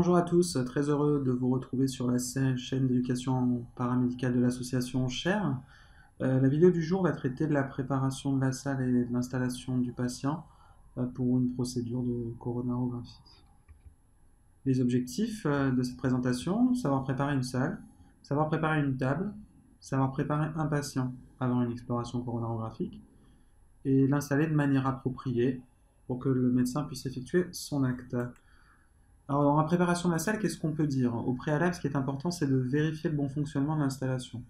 Bonjour à tous, très heureux de vous retrouver sur la chaîne d'éducation paramédicale de l'association CHER. La vidéo du jour va traiter de la préparation de la salle et de l'installation du patient pour une procédure de coronarographie. Les objectifs de cette présentation: savoir préparer une salle, savoir préparer une table, savoir préparer un patient avant une exploration coronarographique et l'installer de manière appropriée pour que le médecin puisse effectuer son acte. Alors, dans la préparation de la salle, qu'est-ce qu'on peut dire? Au préalable, ce qui est important, c'est de vérifier le bon fonctionnement de l'installation.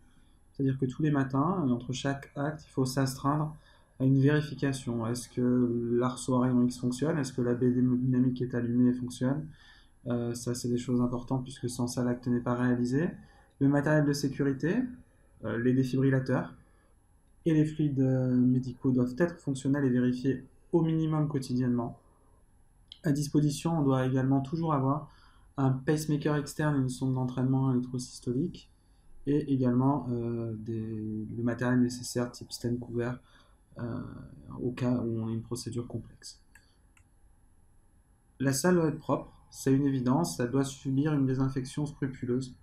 C'est-à-dire que tous les matins, entre chaque acte, il faut s'astreindre à une vérification. Est-ce que l'arceau à rayon X fonctionne? Est-ce que la baie dynamique qui est allumée fonctionne? Ça, c'est des choses importantes puisque sans ça, l'acte n'est pas réalisé. Le matériel de sécurité, les défibrillateurs et les fluides médicaux doivent être fonctionnels et vérifiés au minimum quotidiennement. À disposition, on doit également toujours avoir un pacemaker externe et une sonde d'entraînement électrosystolique et également le matériel nécessaire type stent couvert au cas où on a une procédure complexe. La salle doit être propre, c'est une évidence, ça doit subir une désinfection scrupuleuse.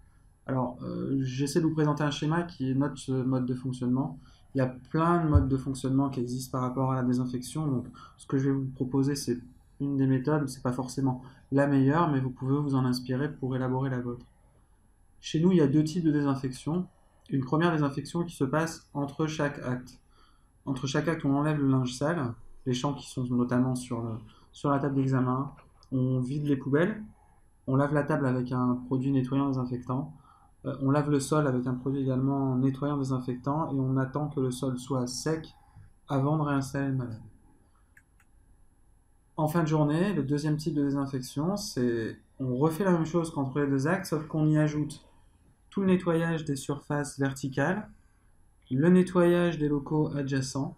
Alors, j'essaie de vous présenter un schéma qui est notre mode de fonctionnement. Il y a plein de modes de fonctionnement qui existent par rapport à la désinfection. Donc, ce que je vais vous proposer, c'est une des méthodes. Ce n'est pas forcément la meilleure, mais vous pouvez vous en inspirer pour élaborer la vôtre. Chez nous, il y a deux types de désinfection. Une première désinfection qui se passe entre chaque acte. Entre chaque acte, on enlève le linge sale, les champs qui sont notamment sur la table d'examen. On vide les poubelles. On lave la table avec un produit nettoyant désinfectant. On lave le sol avec un produit également nettoyant désinfectant et on attend que le sol soit sec avant de réinstaller le malade. En fin de journée, le deuxième type de désinfection, c'est on refait la même chose qu'entre les deux actes, sauf qu'on y ajoute tout le nettoyage des surfaces verticales, le nettoyage des locaux adjacents,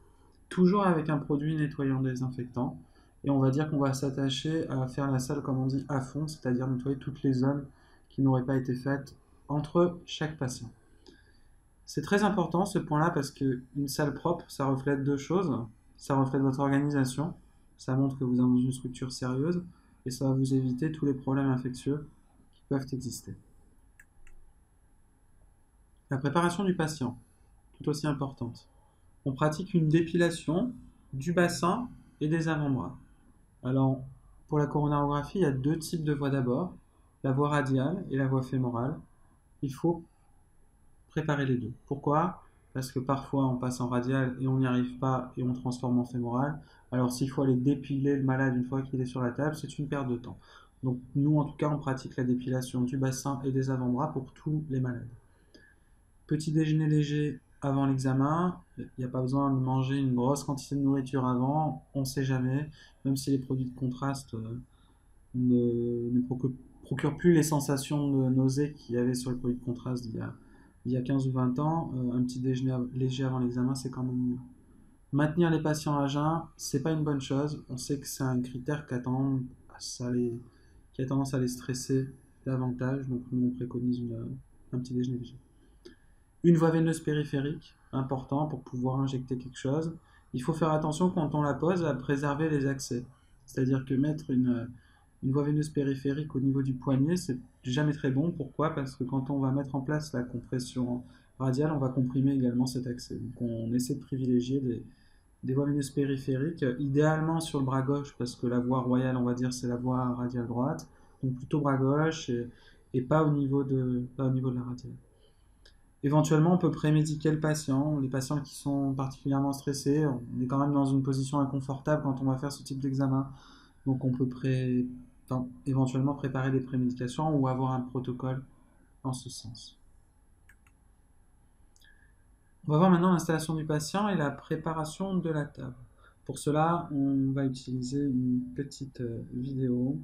toujours avec un produit nettoyant désinfectant. Et on va dire qu'on va s'attacher à faire la salle, comme on dit, à fond, c'est-à-dire nettoyer toutes les zones qui n'auraient pas été faites entre chaque patient. C'est très important ce point-là parce qu'une salle propre, ça reflète deux choses. Ça reflète votre organisation, ça montre que vous êtes dans une structure sérieuse et ça va vous éviter tous les problèmes infectieux qui peuvent exister. La préparation du patient, tout aussi importante. On pratique une dépilation du bassin et des avant-bras. Alors, pour la coronarographie, il y a deux types de voies d'abord, la voie radiale et la voie fémorale. Il faut préparer les deux. Pourquoi? Parce que parfois on passe en radial et on n'y arrive pas et on transforme en fémoral. Alors s'il faut aller dépiler le malade une fois qu'il est sur la table, c'est une perte de temps. Donc nous en tout cas on pratique la dépilation du bassin et des avant-bras pour tous les malades. Petit déjeuner léger avant l'examen, il n'y a pas besoin de manger une grosse quantité de nourriture avant, on ne sait jamais, même si les produits de contraste ne procurent plus les sensations de nausée qu'il y avait sur les produits de contraste il y a 15 ou 20 ans, un petit déjeuner léger avant l'examen, c'est quand même mieux. Maintenir les patients à jeun, c'est pas une bonne chose. On sait que c'est un critère qui a tendance à les stresser davantage, donc nous on préconise un petit déjeuner léger. Une voie veineuse périphérique, important pour pouvoir injecter quelque chose. Il faut faire attention quand on la pose à préserver les accès. C'est-à-dire que mettre une voie veineuse périphérique au niveau du poignet, c'est jamais très bon. Pourquoi? Parce que quand on va mettre en place la compression radiale, on va comprimer également cet accès. Donc on essaie de privilégier des voies veineuses périphériques, idéalement sur le bras gauche, parce que la voie royale, on va dire, c'est la voie radiale droite. Donc plutôt bras gauche et pas au niveau de la radiale. Éventuellement, on peut prémédiquer le patient. Les patients qui sont particulièrement stressés, on est quand même dans une position inconfortable quand on va faire ce type d'examen. Donc on peut éventuellement préparer des prémédications ou avoir un protocole en ce sens. On va voir maintenant l'installation du patient et la préparation de la table. Pour cela, on va utiliser une petite vidéo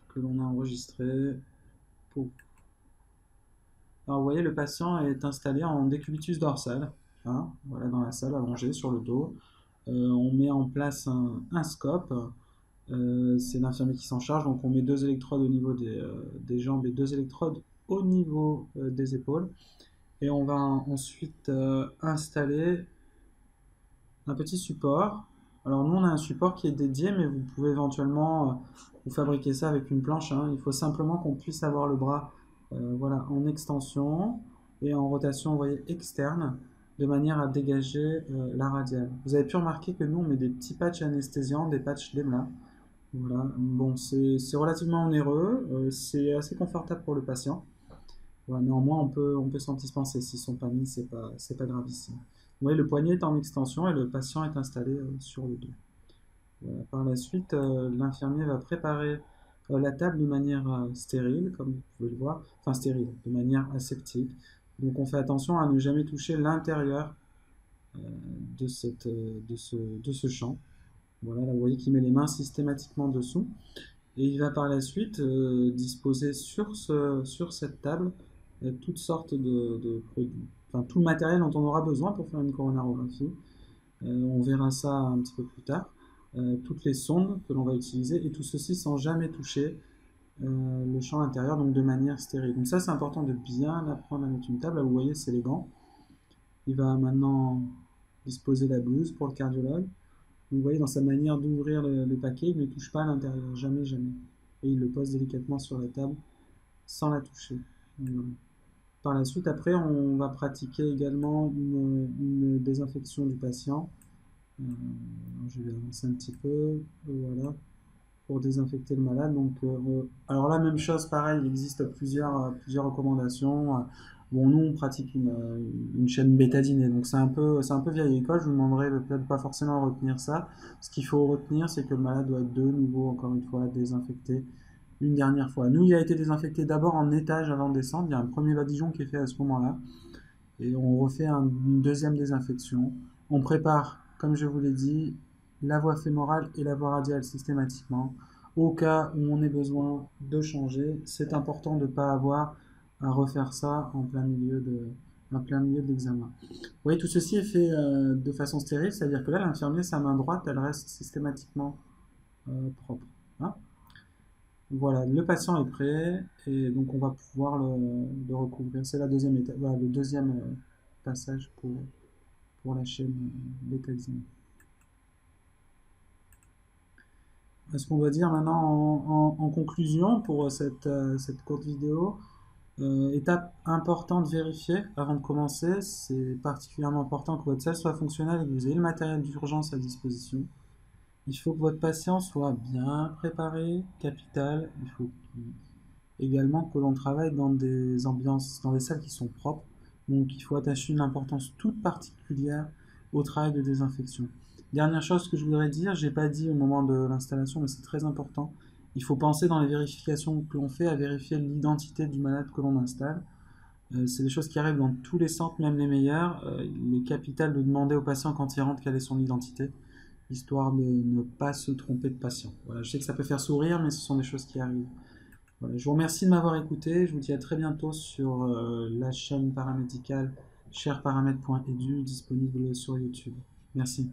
que l'on a enregistrée pour... Alors vous voyez, le patient est installé en décubitus dorsal, hein, voilà, dans la salle, allongé sur le dos. On met en place un scope. C'est l'infirmier qui s'en charge, donc on met deux électrodes au niveau des jambes et deux électrodes au niveau des épaules. Et on va ensuite installer un petit support Alors nous, on a un support qui est dédié, mais vous pouvez éventuellement vous fabriquer ça avec une planche, hein. Il faut simplement qu'on puisse avoir le bras voilà, en extension et en rotation, vous voyez, externe, de manière à dégager la radiale. Vous avez pu remarquer que nous, on met des petits patchs anesthésiants, des patchs d'EMLA. Voilà. Bon, c'est relativement onéreux, c'est assez confortable pour le patient. Voilà, néanmoins, on peut s'en dispenser. S'ils ne sont pas mis, c'est pas gravissime. Vous voyez, le poignet est en extension et le patient est installé sur le dos. Voilà. Par la suite, l'infirmier va préparer la table de manière stérile, comme vous pouvez le voir, enfin stérile, de manière aseptique. Donc on fait attention à ne jamais toucher l'intérieur euh, de ce champ. Voilà, là vous voyez qu'il met les mains systématiquement dessous. Et il va par la suite disposer sur cette table toutes sortes de produits, enfin tout le matériel dont on aura besoin pour faire une coronarographie. On verra ça un petit peu plus tard. Toutes les sondes que l'on va utiliser et tout ceci sans jamais toucher le champ intérieur, donc de manière stérile. Donc ça c'est important de bien apprendre à mettre une table. Là vous voyez c'est les gants. Il va maintenant disposer la blouse pour le cardiologue. Vous voyez dans sa manière d'ouvrir le paquet, il ne touche pas à l'intérieur, jamais, jamais. Et il le pose délicatement sur la table sans la toucher. Voilà. Par la suite, après, on va pratiquer également une désinfection du patient. Je vais avancer un petit peu, voilà, pour désinfecter le malade. Donc, alors là, même chose, pareil, il existe plusieurs recommandations. Bon, nous, on pratique une chaîne bétadinée, donc c'est un peu vieille école. Je vous demanderai peut-être pas forcément retenir ça. Ce qu'il faut retenir, c'est que le malade doit être de nouveau, encore une fois, désinfecté une dernière fois. Nous, il a été désinfecté d'abord en étage avant de descendre. Il y a un premier badigeon qui est fait à ce moment-là. Et on refait une deuxième désinfection. On prépare, comme je vous l'ai dit, la voie fémorale et la voie radiale systématiquement. Au cas où on ait besoin de changer, c'est important de ne pas avoir à refaire ça en plein milieu de l'examen. Vous voyez, tout ceci est fait de façon stérile, c'est-à-dire que là, l'infirmier, sa main droite, elle reste systématiquement propre. Hein. Voilà, le patient est prêt et donc on va pouvoir le recouvrir. C'est la deuxième étape, voilà, le deuxième passage pour la chaîne bétadine. Ce qu'on doit dire maintenant en conclusion pour cette courte vidéo, étape importante vérifier avant de commencer, c'est particulièrement important que votre salle soit fonctionnelle et que vous ayez le matériel d'urgence à disposition. Il faut que votre patient soit bien préparé, capital. Il faut également que l'on travaille dans des ambiances, dans des salles qui sont propres. Donc il faut attacher une importance toute particulière au travail de désinfection. Dernière chose que je voudrais dire, je n'ai pas dit au moment de l'installation, mais c'est très important. Il faut penser dans les vérifications que l'on fait à vérifier l'identité du malade que l'on installe. C'est des choses qui arrivent dans tous les centres, même les meilleurs. Il est capital de demander au patient quand il rentre quelle est son identité, histoire de ne pas se tromper de patient. Voilà, je sais que ça peut faire sourire, mais ce sont des choses qui arrivent. Voilà, je vous remercie de m'avoir écouté. Je vous dis à très bientôt sur la chaîne paramédicale cherparamètre.edu disponible sur YouTube. Merci.